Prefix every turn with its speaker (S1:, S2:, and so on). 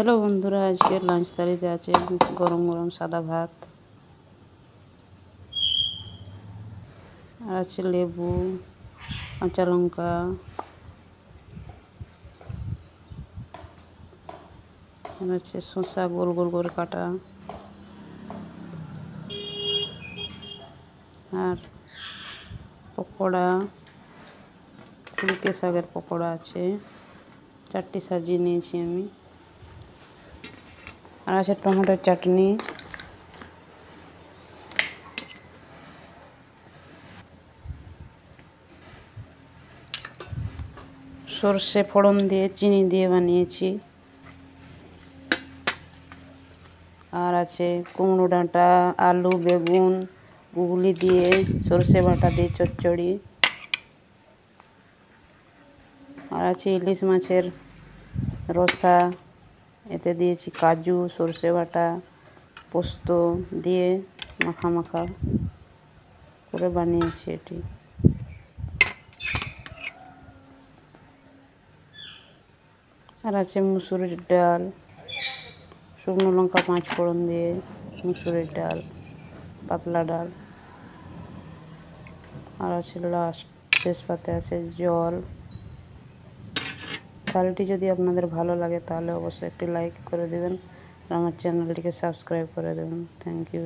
S1: Hello বন্ধুরা, আজকের lunch থালিতে আছে গরম গরম সাদা ভাত, আর আছে লেবু, কাঁচা লঙ্কা, আর আছে শসা গোল গোল করে কাটা, আর পকোড়া, ফুলকে শাকের পকোড়া আছে, 4টি সাজিয়ে নিয়েছি আমি। আর আছে টমেটোর চাটনি, সর্ষে ফোড়ন দিয়ে চিনি দিয়ে বানিয়েছি। আর আছে কুমড়ো ডাঁটা, আলু, বেগুন, গুগলি দিয়ে সর্ষে বাটা দিয়ে চচ্চড়ি। আর আছে ইলিশ মাছের রসা, এতে দিয়েছি কাজু, সর্ষে বাটা, পোস্ত দিয়ে মাখা মাখা করে বানিয়েছি এটি। আর আছে মুসুরির ডাল, শুকনো লঙ্কা 5 ফোড়ন দিয়ে মুসুরির ডাল, পাতলা ডাল। আর আছে লাস্ট শেষ পাতে আছে জল। থালিটি যদি আপনাদের ভালো লাগে তাহলে অবশ্যই একটি লাইক করে দেবেন আর আমার চ্যানেলটিকে সাবস্ক্রাইব করে দেবেন। Thank you.